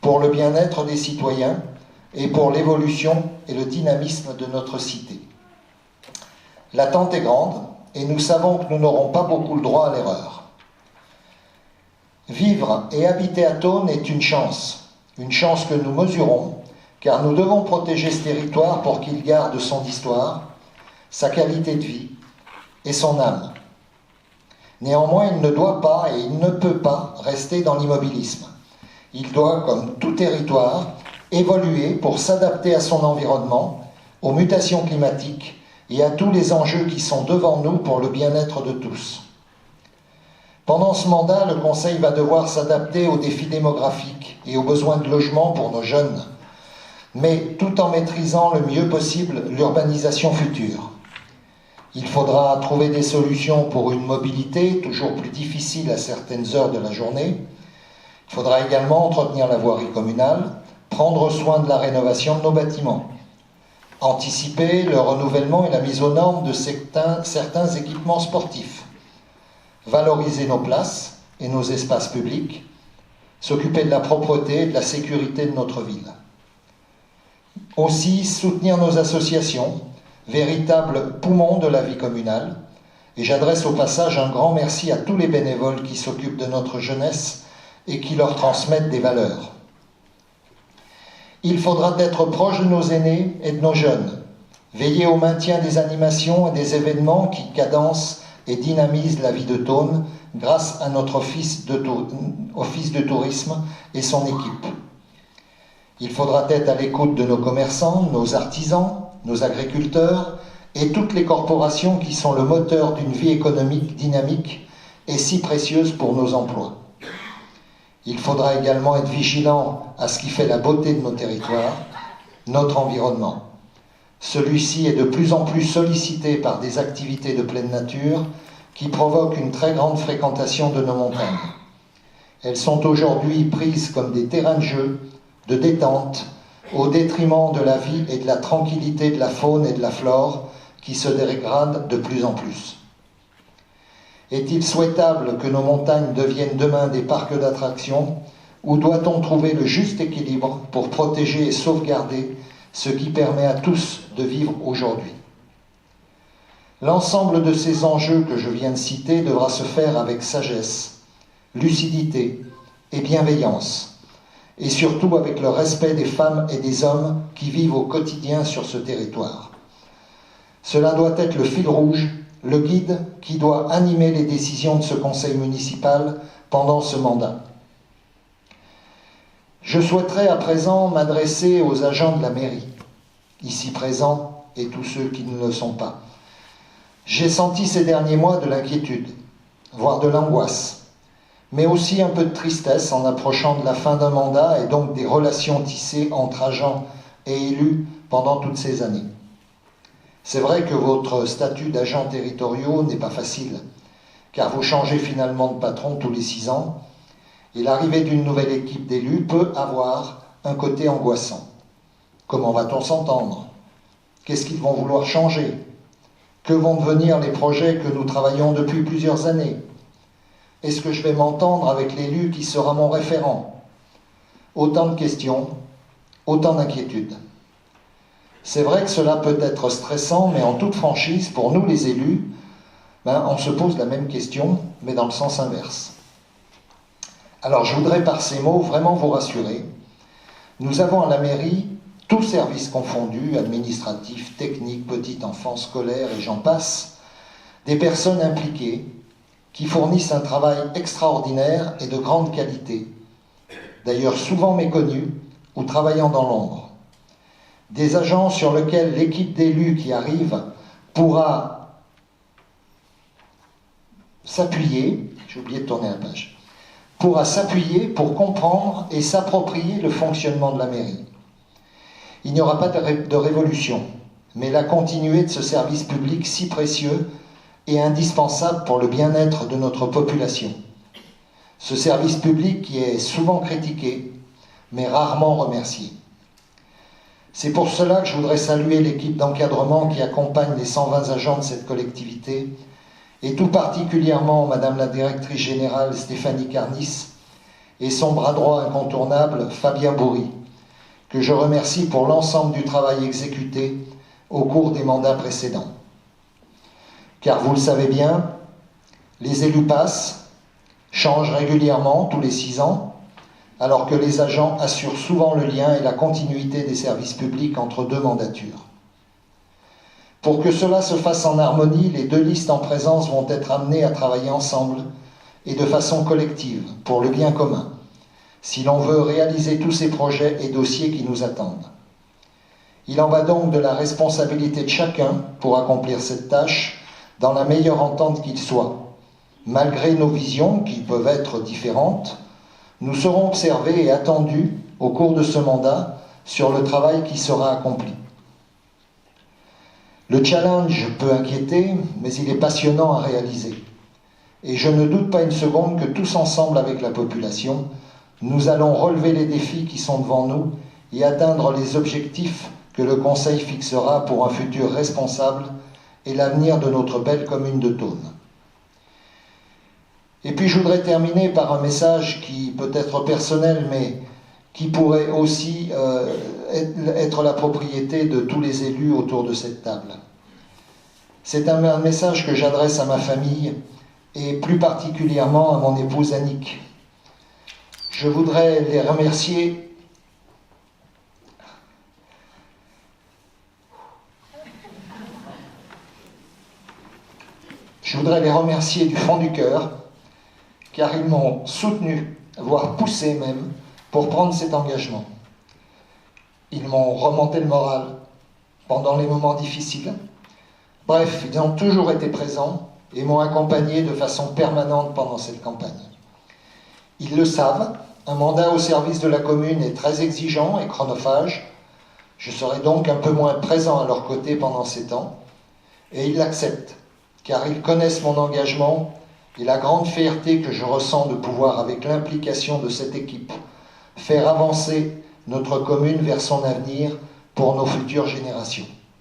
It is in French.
pour le bien-être des citoyens et pour l'évolution et le dynamisme de notre cité. L'attente est grande et nous savons que nous n'aurons pas beaucoup le droit à l'erreur. Vivre et habiter à Thônes est une chance que nous mesurons, car nous devons protéger ce territoire pour qu'il garde son histoire, sa qualité de vie et son âme. Néanmoins, il ne doit pas et il ne peut pas rester dans l'immobilisme. Il doit, comme tout territoire, évoluer pour s'adapter à son environnement, aux mutations climatiques et à tous les enjeux qui sont devant nous pour le bien-être de tous. Pendant ce mandat, le Conseil va devoir s'adapter aux défis démographiques et aux besoins de logement pour nos jeunes, mais tout en maîtrisant le mieux possible l'urbanisation future. Il faudra trouver des solutions pour une mobilité toujours plus difficile à certaines heures de la journée. Il faudra également entretenir la voirie communale, prendre soin de la rénovation de nos bâtiments, anticiper le renouvellement et la mise aux normes de certains équipements sportifs, valoriser nos places et nos espaces publics, s'occuper de la propreté et de la sécurité de notre ville. Aussi soutenir nos associations, véritables poumons de la vie communale, et j'adresse au passage un grand merci à tous les bénévoles qui s'occupent de notre jeunesse et qui leur transmettent des valeurs. Il faudra être proche de nos aînés et de nos jeunes, veiller au maintien des animations et des événements qui cadencent et dynamisent la vie de Thônes grâce à notre office de tourisme et son équipe. Il faudra être à l'écoute de nos commerçants, nos artisans, nos agriculteurs et toutes les corporations qui sont le moteur d'une vie économique dynamique et si précieuse pour nos emplois. Il faudra également être vigilant à ce qui fait la beauté de nos territoires, notre environnement. Celui-ci est de plus en plus sollicité par des activités de pleine nature qui provoquent une très grande fréquentation de nos montagnes. Elles sont aujourd'hui prises comme des terrains de jeu, de détente, au détriment de la vie et de la tranquillité de la faune et de la flore qui se dégradent de plus en plus. Est-il souhaitable que nos montagnes deviennent demain des parcs d'attractions ou doit-on trouver le juste équilibre pour protéger et sauvegarder ce qui permet à tous de vivre aujourd'hui? L'ensemble de ces enjeux que je viens de citer devra se faire avec sagesse, lucidité et bienveillance, et surtout avec le respect des femmes et des hommes qui vivent au quotidien sur ce territoire. Cela doit être le fil rouge, le guide qui doit animer les décisions de ce conseil municipal pendant ce mandat. Je souhaiterais à présent m'adresser aux agents de la mairie, ici présents et tous ceux qui ne le sont pas. J'ai senti ces derniers mois de l'inquiétude, voire de l'angoisse, mais aussi un peu de tristesse en approchant de la fin d'un mandat et donc des relations tissées entre agents et élus pendant toutes ces années. C'est vrai que votre statut d'agent territoriaux n'est pas facile, car vous changez finalement de patron tous les 6 ans, et l'arrivée d'une nouvelle équipe d'élus peut avoir un côté angoissant. Comment va-t-on s'entendre? Qu'est-ce qu'ils vont vouloir changer? Que vont devenir les projets que nous travaillons depuis plusieurs années? Est-ce que je vais m'entendre avec l'élu qui sera mon référent? Autant de questions, autant d'inquiétudes. C'est vrai que cela peut être stressant, mais en toute franchise, pour nous les élus, on se pose la même question, mais dans le sens inverse. Alors je voudrais par ces mots vraiment vous rassurer. Nous avons à la mairie, tous services confondus, administratifs, techniques, petite enfance, scolaire et j'en passe, des personnes impliquées qui fournissent un travail extraordinaire et de grande qualité, d'ailleurs souvent méconnus ou travaillant dans l'ombre. Des agents sur lesquels l'équipe d'élus qui arrive pourra s'appuyer, j'ai oublié de tourner la page, pourra s'appuyer pour comprendre et s'approprier le fonctionnement de la mairie. Il n'y aura pas de révolution, mais la continuité de ce service public si précieux et indispensable pour le bien-être de notre population. Ce service public qui est souvent critiqué, mais rarement remercié. C'est pour cela que je voudrais saluer l'équipe d'encadrement qui accompagne les 120 agents de cette collectivité, et tout particulièrement Madame la Directrice Générale Stéphanie Carnis et son bras droit incontournable, Fabien Bourri, que je remercie pour l'ensemble du travail exécuté au cours des mandats précédents. Car vous le savez bien, les élus passent, changent régulièrement tous les 6 ans, alors que les agents assurent souvent le lien et la continuité des services publics entre 2 mandatures. Pour que cela se fasse en harmonie, les 2 listes en présence vont être amenées à travailler ensemble et de façon collective, pour le bien commun, si l'on veut réaliser tous ces projets et dossiers qui nous attendent. Il en va donc de la responsabilité de chacun pour accomplir cette tâche dans la meilleure entente qu'il soit. Malgré nos visions, qui peuvent être différentes, nous serons observés et attendus au cours de ce mandat sur le travail qui sera accompli. Le challenge peut inquiéter, mais il est passionnant à réaliser. Et je ne doute pas une seconde que tous ensemble avec la population, nous allons relever les défis qui sont devant nous et atteindre les objectifs que le Conseil fixera pour un futur responsable et l'avenir de notre belle commune de Thônes. Et puis je voudrais terminer par un message qui peut être personnel, mais qui pourrait aussi être la propriété de tous les élus autour de cette table. C'est un message que j'adresse à ma famille et plus particulièrement à mon épouse Annick. Je voudrais les remercier du fond du cœur, car ils m'ont soutenu, voire poussé même, pour prendre cet engagement. Ils m'ont remonté le moral pendant les moments difficiles. Bref, ils ont toujours été présents et m'ont accompagné de façon permanente pendant cette campagne. Ils le savent, un mandat au service de la commune est très exigeant et chronophage. Je serai donc un peu moins présent à leur côté pendant ces temps, et ils l'acceptent, car ils connaissent mon engagement et la grande fierté que je ressens de pouvoir, avec l'implication de cette équipe, faire avancer notre commune vers son avenir pour nos futures générations.